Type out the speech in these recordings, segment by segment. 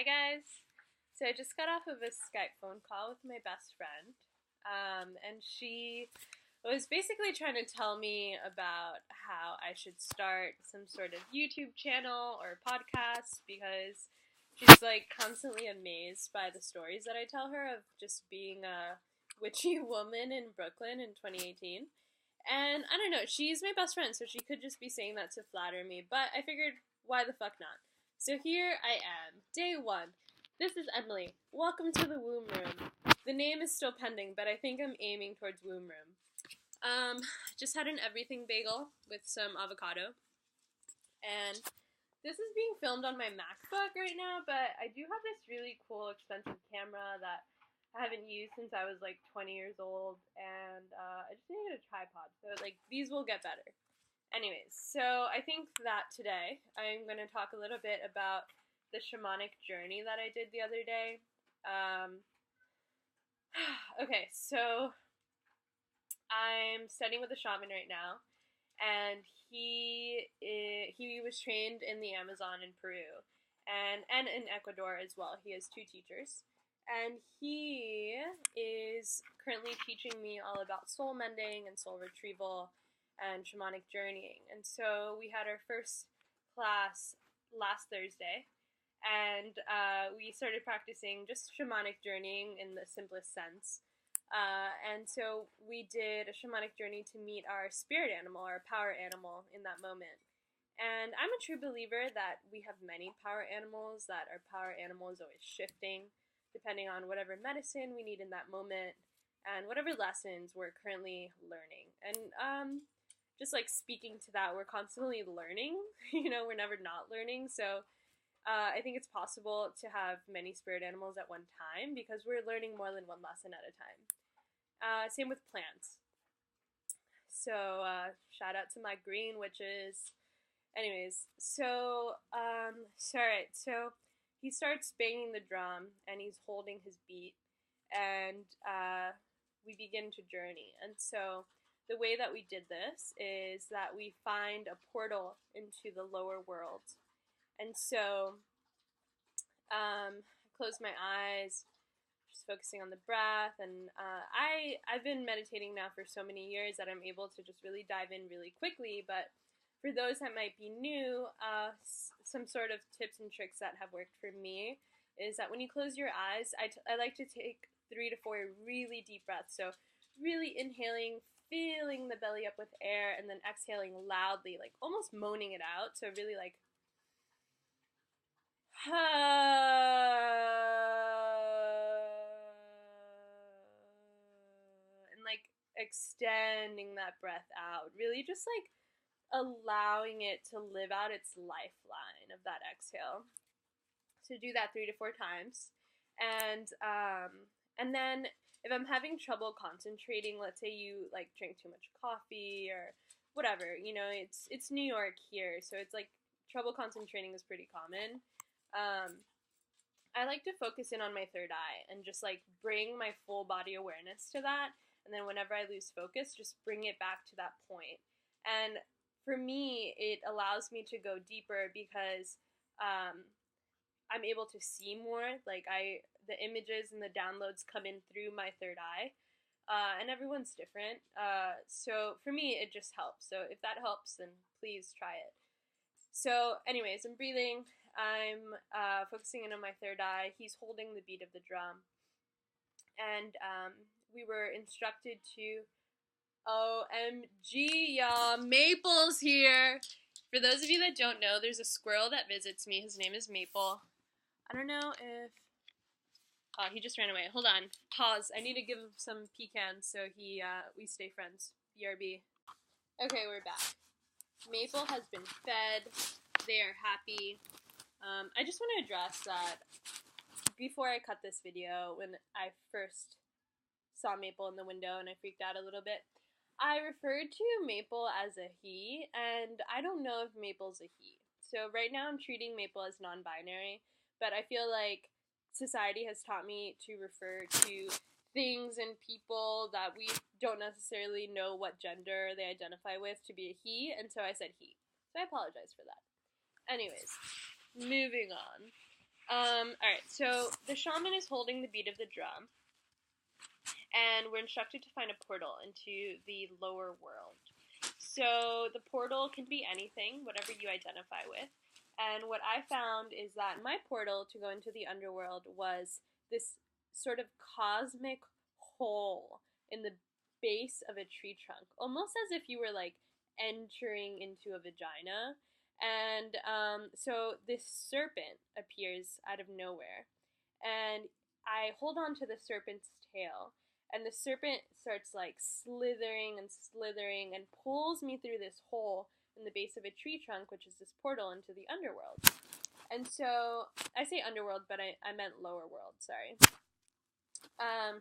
Hi guys! So I just got off of a Skype phone call with my best friend, and she was basically trying to tell me about how I should start some sort of YouTube channel or podcast because she's like constantly amazed by the stories that I tell her of just being a witchy woman in Brooklyn in 2018. And I don't know, she's my best friend, so she could just be saying that to flatter me, but I figured, why the fuck not? So here I am, day one. This is Emily. Welcome to the womb room. The name is still pending, but I think I'm aiming towards womb room. Just had an everything bagel with some avocado. And this is being filmed on my MacBook right now, but I do have this really cool, expensive camera that I haven't used since I was like 20 years old, and I just needed a tripod, so like these will get better. Anyways, so I think that today I'm going to talk a little bit about the shamanic journey that I did the other day. Okay, so I'm studying with a shaman right now, and he was trained in the Amazon in Peru, and in Ecuador as well. He has two teachers. And he is currently teaching me all about soul mending and soul retrieval and shamanic journeying. And so we had our first class last Thursday, and we started practicing just shamanic journeying in the simplest sense. And so we did a shamanic journey to meet our spirit animal, our power animal in that moment. And I'm a true believer that we have many power animals, that our power animal is always shifting, depending on whatever medicine we need in that moment and whatever lessons we're currently learning. And just like speaking to that, we're constantly learning. We're never not learning. So I think it's possible to have many spirit animals at one time because we're learning more than one lesson at a time. Same with plants. So shout out to my green witches. Anyways, so alright, so he starts banging the drum, and he's holding his beat, and we begin to journey. And so the way that we did this is that we find a portal into the lower world. And so I close my eyes, just focusing on the breath, and I've been meditating now for so many years that I'm able to just really dive in really quickly, but for those that might be new, some sort of tips and tricks that have worked for me is that when you close your eyes, I like to take 3 to 4 really deep breaths. So really inhaling, filling the belly up with air, and then exhaling loudly, like almost moaning it out. So really like, and like extending that breath out. Really just like allowing it to live out its lifeline of that exhale. So do that 3 to 4 times. And then if I'm having trouble concentrating, let's say you like drink too much coffee or whatever, it's New York here, so it's like trouble concentrating is pretty common. I like to focus in on my third eye and just like bring my full body awareness to that. And then whenever I lose focus, just bring it back to that point. And for me, it allows me to go deeper because I'm able to see more. Like the images and the downloads come in through my third eye, and everyone's different. So for me, it just helps. So if that helps, then please try it. So anyways, I'm breathing. I'm focusing in on my third eye. He's holding the beat of the drum. And we were instructed to OMG, y'all, Maple's here. For those of you that don't know, there's a squirrel that visits me. His name is Maple. I don't know if... Oh, he just ran away. Hold on. Pause. I need to give him some pecans so we stay friends. BRB. Okay, we're back. Maple has been fed. They are happy. I just want to address that before I cut this video, when I first saw Maple in the window and I freaked out a little bit, I referred to Maple as a he, and I don't know if Maple's a he. So right now I'm treating Maple as non-binary, but I feel like society has taught me to refer to things and people that we don't necessarily know what gender they identify with to be a he, and so I said he. So I apologize for that. Anyways, moving on. Alright, so the shaman is holding the beat of the drum, and we're instructed to find a portal into the lower world. So the portal can be anything, whatever you identify with. And what I found is that my portal to go into the underworld was this sort of cosmic hole in the base of a tree trunk, almost as if you were like entering into a vagina. And so this serpent appears out of nowhere, and I hold on to the serpent's tail, and the serpent starts like slithering and slithering and pulls me through this hole in the base of a tree trunk, which is this portal into the underworld. And so I say underworld, but I meant lower world, sorry.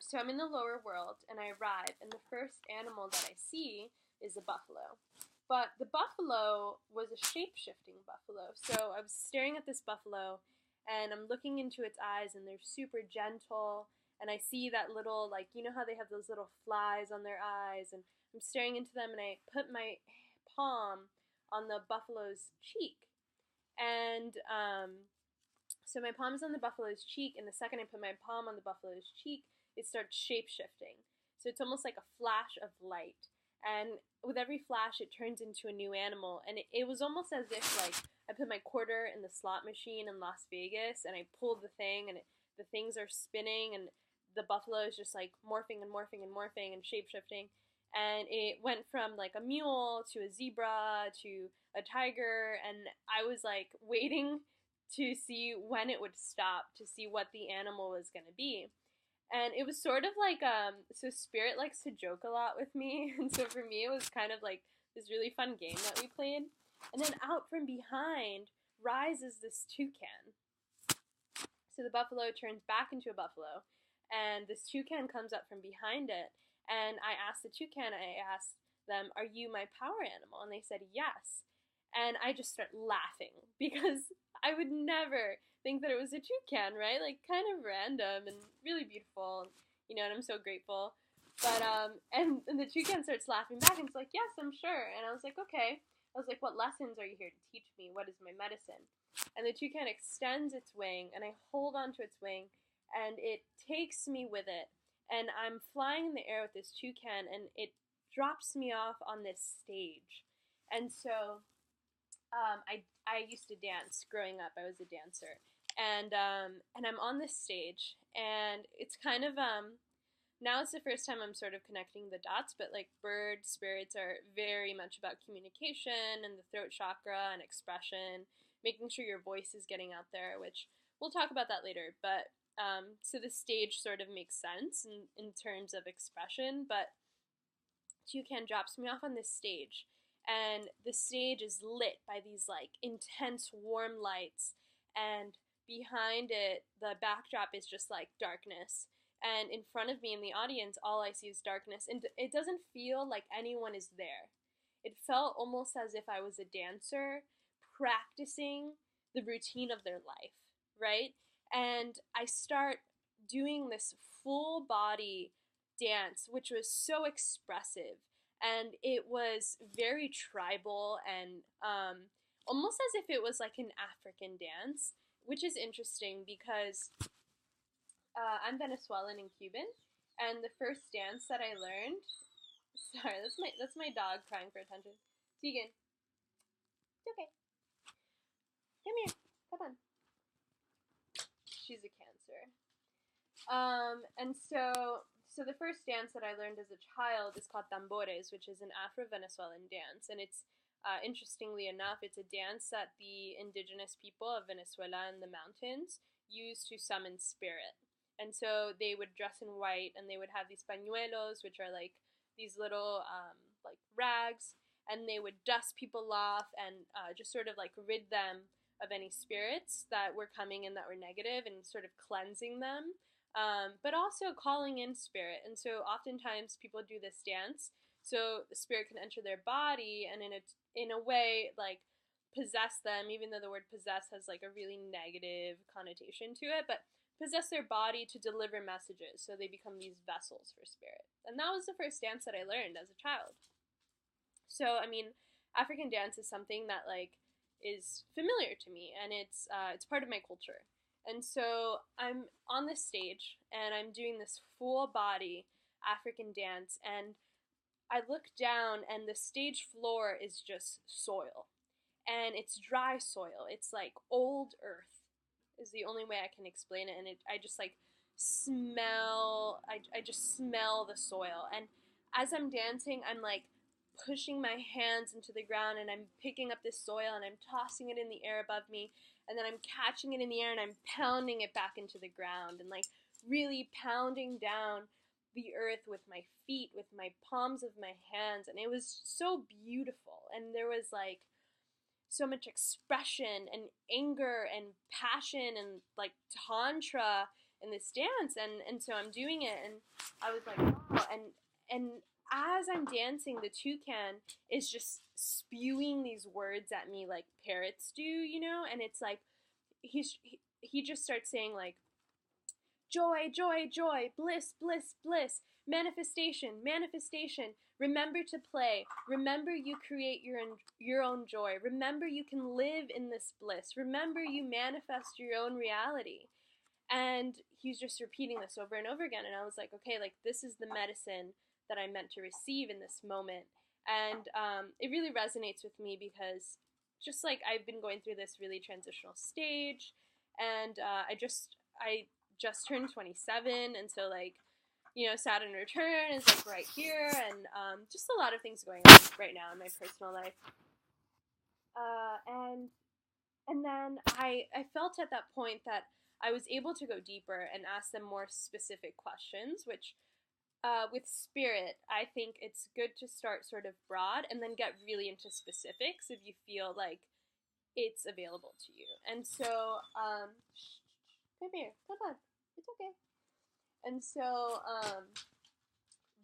So I'm in the lower world, and I arrive, and the first animal that I see is a buffalo. But the buffalo was a shape-shifting buffalo. So I was staring at this buffalo, and I'm looking into its eyes, and they're super gentle, and I see that little, like, you know how they have those little flies on their eyes, and I'm staring into them, and I put my palm on the buffalo's cheek. And so my palm is on the buffalo's cheek, and the second I put my palm on the buffalo's cheek, it starts shape-shifting. So it's almost like a flash of light. And with every flash, it turns into a new animal. And it was almost as if, like, I put my quarter in the slot machine in Las Vegas, and I pulled the thing, and the things are spinning, and the buffalo is just, like, morphing and morphing and morphing and shape-shifting. And it went from, like, a mule to a zebra to a tiger, and I was, like, waiting to see when it would stop, to see what the animal was going to be. And it was sort of like, so Spirit likes to joke a lot with me, and so for me it was kind of like this really fun game that we played. And then out from behind rises this toucan. So the buffalo turns back into a buffalo, and this toucan comes up from behind it, and I asked them, "Are you my power animal?" And they said yes. And I just start laughing, because I would never think that it was a toucan, right? Like, kind of random and really beautiful, you know, and I'm so grateful. But, and the toucan starts laughing back, and it's like, yes, I'm sure. And I was like, okay. I was like, what lessons are you here to teach me? What is my medicine? And the toucan extends its wing, and I hold onto its wing, and it takes me with it. And I'm flying in the air with this toucan, and it drops me off on this stage. And so I used to dance growing up. I was a dancer, and I'm on this stage, and it's kind of now it's the first time I'm sort of connecting the dots. But like, bird spirits are very much about communication and the throat chakra and expression, making sure your voice is getting out there, which we'll talk about that later. But so the stage sort of makes sense in terms of expression, but toucan drops me off on this stage, and the stage is lit by these like intense warm lights, and behind it the backdrop is just like darkness, and in front of me in the audience all I see is darkness, and it doesn't feel like anyone is there. It felt almost as if I was a dancer practicing the routine of their life, right? And I start doing this full body dance, which was so expressive, and it was very tribal, and almost as if it was like an African dance, which is interesting because I'm Venezuelan and Cuban, and the first dance that I learned. Sorry, that's my dog crying for attention. Tegan, it's okay. Come here. Come on. She's a Cancer. And so the first dance that I learned as a child is called tambores, which is an Afro-Venezuelan dance, and it's interestingly enough, it's a dance that the indigenous people of Venezuela in the mountains use to summon spirit. And so they would dress in white, and they would have these pañuelos, which are like these little like rags, and they would dust people off and just sort of like rid them of any spirits that were coming in that were negative, and sort of cleansing them, but also calling in spirit. And so oftentimes people do this dance so the spirit can enter their body and in a way like possess them, even though the word possess has like a really negative connotation to it, but possess their body to deliver messages, so they become these vessels for spirit. And that was the first dance that I learned as a child. So I mean, African dance is something that like is familiar to me, and it's part of my culture. And so I'm on this stage and I'm doing this full body African dance, and I look down and the stage floor is just soil. And it's dry soil. It's like old earth is the only way I can explain it. And I just like I just smell the soil. And as I'm dancing, I'm like pushing my hands into the ground and I'm picking up this soil and I'm tossing it in the air above me. And then I'm catching it in the air and I'm pounding it back into the ground and like really pounding down the earth with my feet, with my palms of my hands. And it was so beautiful. And there was like so much expression and anger and passion and like tantra in this dance, and so I'm doing it and I was like, wow. And as I'm dancing, the toucan is just spewing these words at me like parrots do, you know. And it's like he just starts saying like joy, joy, joy, bliss, bliss, bliss, manifestation, manifestation. Remember to play. Remember you create your own joy. Remember you can live in this bliss. Remember you manifest your own reality. And he's just repeating this over and over again. And I was like, okay, like this is the medicine that I'm meant to receive in this moment. And it really resonates with me because just like I've been going through this really transitional stage, and I just turned 27, and so like, you know, Saturn return is like right here, and just a lot of things going on right now in my personal life. And then I felt at that point that I was able to go deeper and ask them more specific questions, which with spirit, I think it's good to start sort of broad and then get really into specifics if you feel like it's available to you. And so, come here, come on, it's okay. And so,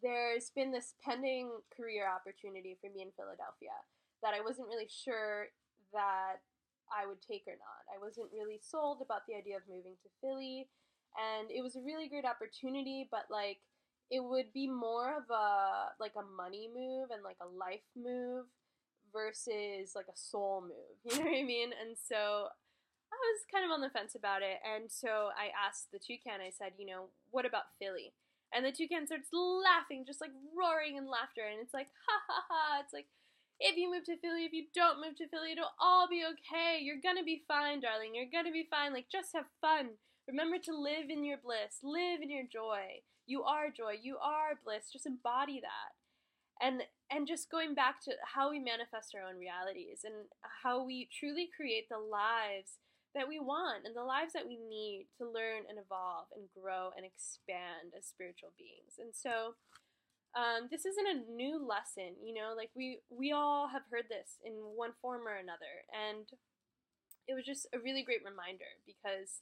there's been this pending career opportunity for me in Philadelphia that I wasn't really sure that I would take or not. I wasn't really sold about the idea of moving to Philly, and it was a really great opportunity, but like it would be more of a like a money move and like a life move versus like a soul move. You know what I mean? And so I was kind of on the fence about it, and so I asked the toucan, I said, you know, what about Philly? And the toucan starts laughing, just like roaring in laughter, and it's like, ha ha ha, it's like, if you move to Philly, if you don't move to Philly, it'll all be okay. You're gonna be fine, darling. You're gonna be fine. Like, just have fun. Remember to live in your bliss. Live in your joy. You are joy. You are bliss. Just embody that. And just going back to how we manifest our own realities and how we truly create the lives that we want and the lives that we need to learn and evolve and grow and expand as spiritual beings. And so this isn't a new lesson, you know, like we all have heard this in one form or another. And it was just a really great reminder because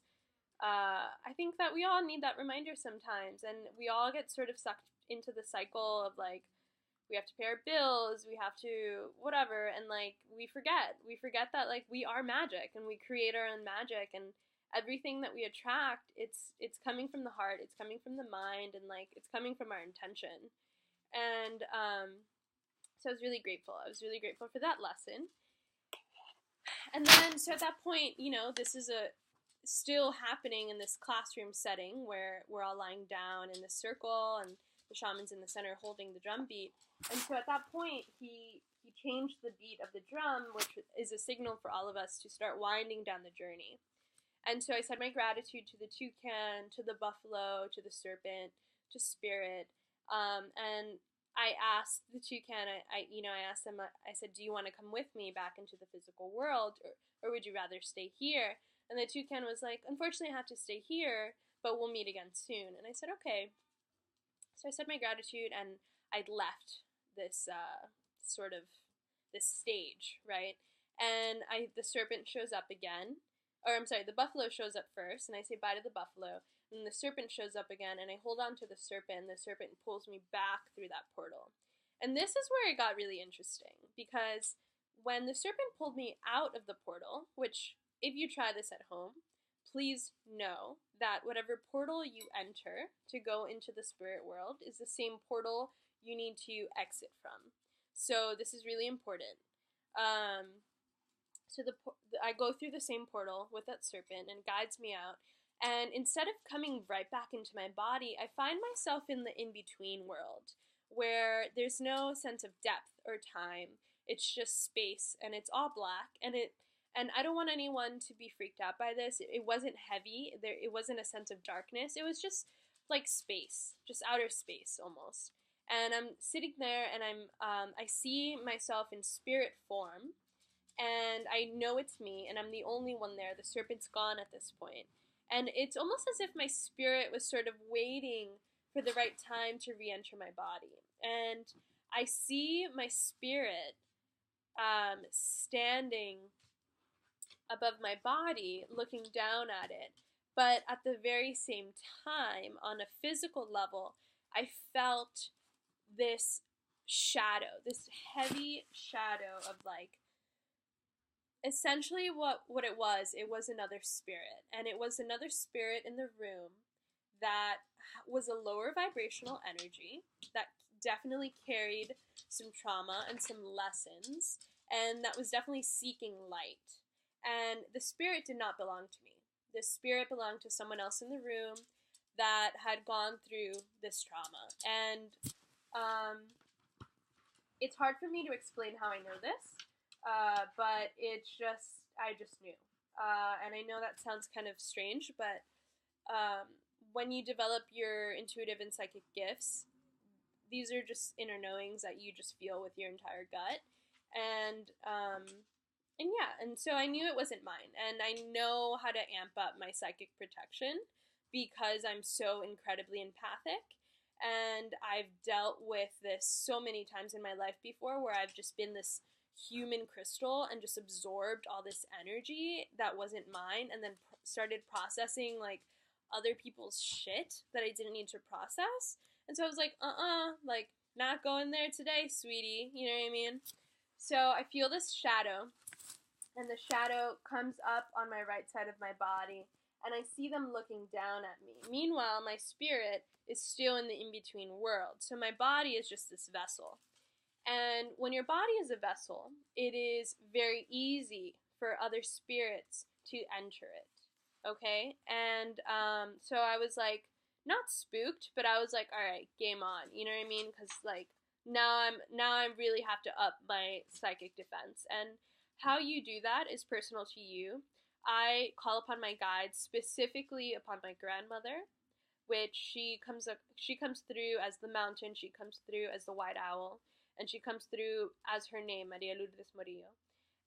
I think that we all need that reminder sometimes, and we all get sort of sucked into the cycle of like, we have to pay our bills, we have to whatever, and like we forget that like we are magic and we create our own magic, and everything that we attract, it's coming from the heart, it's coming from the mind, and like it's coming from our intention. And so I was really grateful for that lesson. And then so at that point, you know, this is a still happening in this classroom setting where we're all lying down in this circle and the shaman's in the center holding the drum beat. And so at that point, he changed the beat of the drum, which is a signal for all of us to start winding down the journey. And so I said my gratitude to the toucan, to the buffalo, to the serpent, to spirit. And I asked the toucan, I asked him, I said, do you want to come with me back into the physical world, or would you rather stay here? And the toucan was like, unfortunately, I have to stay here, but we'll meet again soon. And I said, okay. So I said my gratitude, and I'd left this sort of this stage, right? And the serpent shows up again, or I'm sorry, the buffalo shows up first, and I say bye to the buffalo, and the serpent shows up again, and I hold on to the serpent, and the serpent pulls me back through that portal. And this is where it got really interesting, because when the serpent pulled me out of the portal, which if you try this at home, please know that whatever portal you enter to go into the spirit world is the same portal you need to exit from. So this is really important. So I go through the same portal with that serpent and guides me out. And instead of coming right back into my body, I find myself in the in-between world where there's no sense of depth or time. It's just space, and it's all black, and I don't want anyone to be freaked out by this. It wasn't heavy. It wasn't a sense of darkness. It was just like space, just outer space almost. And I'm sitting there, and I see myself in spirit form, and I know it's me, and I'm the only one there. The serpent's gone at this point. And it's almost as if my spirit was sort of waiting for the right time to re-enter my body. And I see my spirit standing above my body, looking down at it. But at the very same time, on a physical level, I felt this shadow, this heavy shadow of like, essentially what it was another spirit. And it was another spirit in the room that was a lower vibrational energy that definitely carried some trauma and some lessons, and that was definitely seeking light. And the spirit did not belong to me. The spirit belonged to someone else in the room that had gone through this trauma. And it's hard for me to explain how I know this, but I just knew. And I know that sounds kind of strange, but when you develop your intuitive and psychic gifts, these are just inner knowings that you just feel with your entire gut. And yeah, and so I knew it wasn't mine. And I know how to amp up my psychic protection because I'm so incredibly empathic. And I've dealt with this so many times in my life before, where I've just been this human crystal and just absorbed all this energy that wasn't mine, and then started processing like other people's shit that I didn't need to process. And so I was like, like, not going there today, sweetie. You know what I mean? So I feel this shadow, and the shadow comes up on my right side of my body, and I see them looking down at me. Meanwhile, my spirit is still in the in-between world. So my body is just this vessel. And when your body is a vessel, it is very easy for other spirits to enter it. Okay? And so I was like, not spooked, but I was like, all right, game on. You know what I mean? Because like now I really have to up my psychic defense. And how you do that is personal to you. I call upon my guides, specifically upon my grandmother, which she comes through as the mountain, she comes through as the white owl, and she comes through as her name, Maria Lourdes Murillo.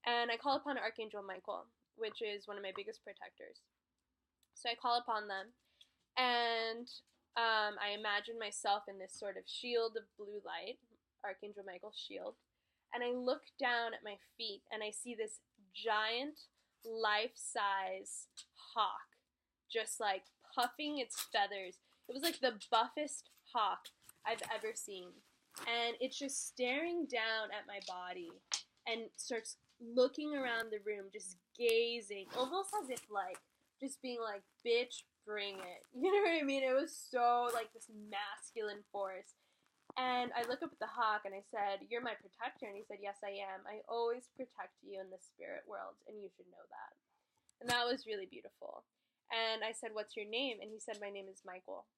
And I call upon Archangel Michael, which is one of my biggest protectors. So I call upon them, and I imagine myself in this sort of shield of blue light, Archangel Michael's shield, and I look down at my feet, and I see this giant, life-size hawk, just like puffing its feathers. It was like the buffest hawk I've ever seen. And it's just staring down at my body and starts looking around the room, just gazing, almost as if like, just being like, bitch, bring it. You know what I mean? It was so like this masculine force. And I look up at the hawk and I said, you're my protector. And he said, yes, I am. I always protect you in the spirit world, and you should know that. And that was really beautiful. And I said, what's your name? And he said, my name is Michael.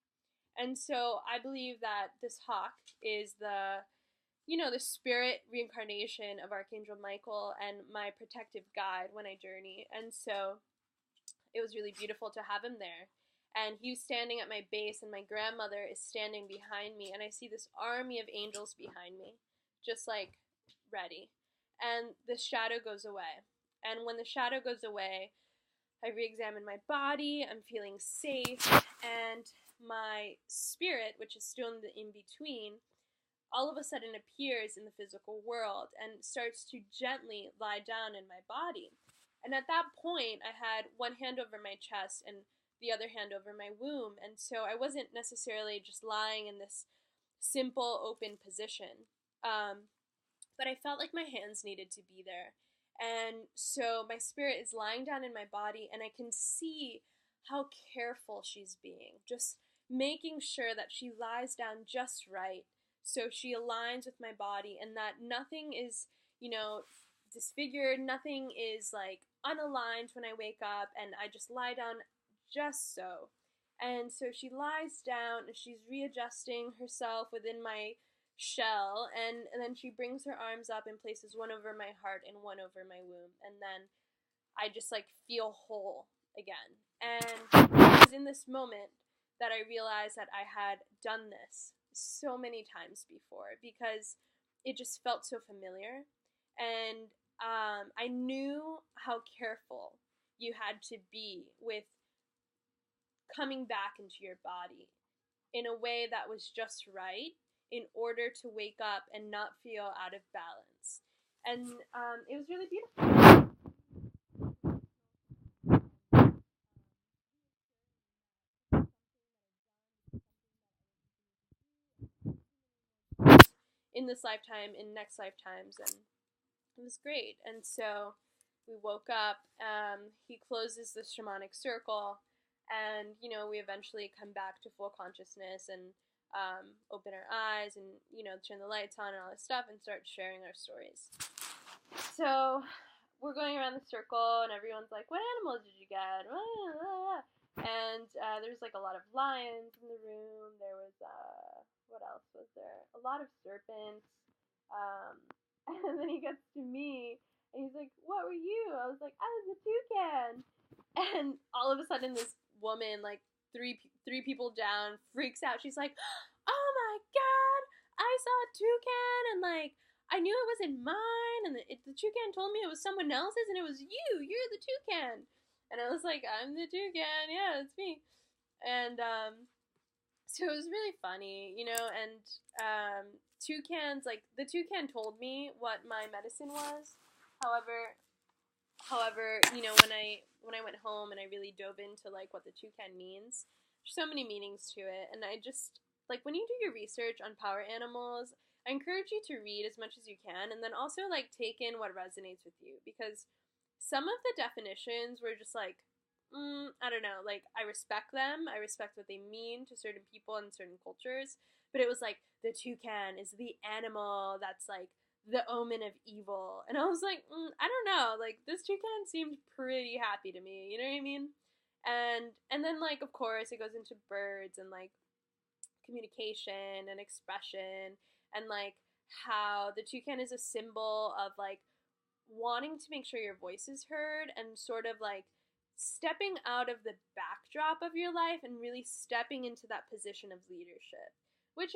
And so I believe that this hawk is the spirit reincarnation of Archangel Michael and my protective guide when I journey. And so it was really beautiful to have him there. And he was standing at my base, and my grandmother is standing behind me, and I see this army of angels behind me, just like ready. And the shadow goes away. And when the shadow goes away, I re-examine my body, I'm feeling safe, and my spirit, which is still in the in-between, all of a sudden appears in the physical world and starts to gently lie down in my body. And at that point, I had one hand over my chest and the other hand over my womb, and so I wasn't necessarily just lying in this simple, open position, but I felt like my hands needed to be there. And so my spirit is lying down in my body, and I can see how careful she's being, just making sure that she lies down just right, so she aligns with my body, and that nothing is, disfigured. Nothing is like unaligned when I wake up, and I just lie down just so. And so she lies down, and she's readjusting herself within my shell, and then she brings her arms up and places one over my heart and one over my womb, and then I just like feel whole again. And it was in this moment that I realized that I had done this so many times before, because it just felt so familiar. And I knew how careful you had to be with coming back into your body in a way that was just right in order to wake up and not feel out of balance. And it was really beautiful. In this lifetime, in next lifetimes, and it was great. And so we woke up, he closes the shamanic circle, and, you know, we eventually come back to full consciousness and open our eyes and, you know, turn the lights on and all this stuff and start sharing our stories. So we're going around the circle, and everyone's like, what animals did you get? And there's like a lot of lions in the room. There was, what else was there? A lot of serpents. And then he gets to me, and he's like, what were you? I was like, I was a toucan. And all of a sudden, this woman, like three people down, freaks out. She's like, oh my god, I saw a toucan, and like, I knew it wasn't mine, and the toucan told me it was someone else's, and it was you. You're the toucan. And I was like, I'm the toucan. Yeah, it's me. And so it was really funny, you know. And toucans, like, the toucan told me what my medicine was. However, you know, when I went home and I really dove into like what the toucan means, there's so many meanings to it. And I just, like, when you do your research on power animals, I encourage you to read as much as you can, and then also like take in what resonates with you, because some of the definitions were just like, I don't know, like, I respect them, I respect what they mean to certain people and certain cultures, but it was like, the toucan is the animal that's like the omen of evil. And I was like, I don't know, like, this toucan seemed pretty happy to me, you know what I mean? And then, like, of course, it goes into birds and like communication and expression, and like how the toucan is a symbol of like wanting to make sure your voice is heard, and sort of like stepping out of the backdrop of your life and really stepping into that position of leadership, which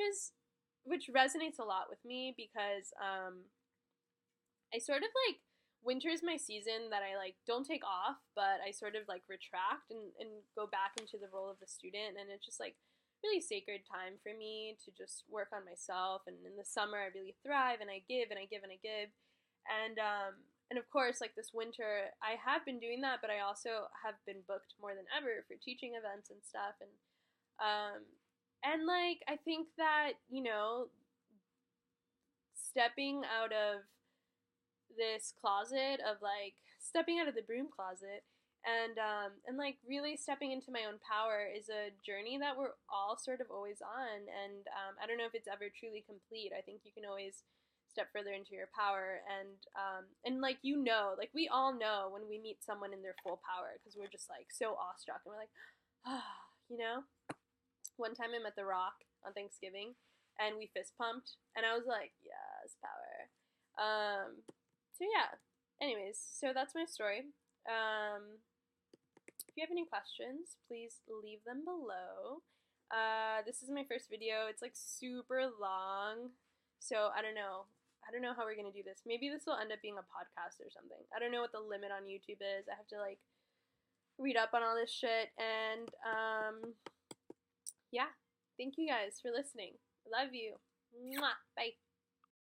resonates a lot with me, because I sort of like, winter's my season that I like don't take off, but I sort of like retract and go back into the role of the student, and it's just like really sacred time for me to just work on myself. And in the summer I really thrive, and I give and I give and I give. And of course, like, this winter I have been doing that, but I also have been booked more than ever for teaching events and stuff. And like, I think that, you know, stepping out of this closet of like, stepping out of the broom closet, and like really stepping into my own power is a journey that we're all sort of always on. And I don't know if it's ever truly complete. I think you can always step further into your power, and like, you know, like, we all know when we meet someone in their full power, because we're just like so awestruck, and we're like, you know. One time I met The Rock on Thanksgiving, and we fist pumped, and I was like, yes, power. So yeah, anyways, so that's my story. If you have any questions, please leave them below. This is my first video. It's like super long, so I don't know how we're gonna do this. Maybe this will end up being a podcast or something. I don't know what the limit on YouTube is. I have to like read up on all this shit. And yeah, thank you guys for listening. Love you. Mwah. Bye.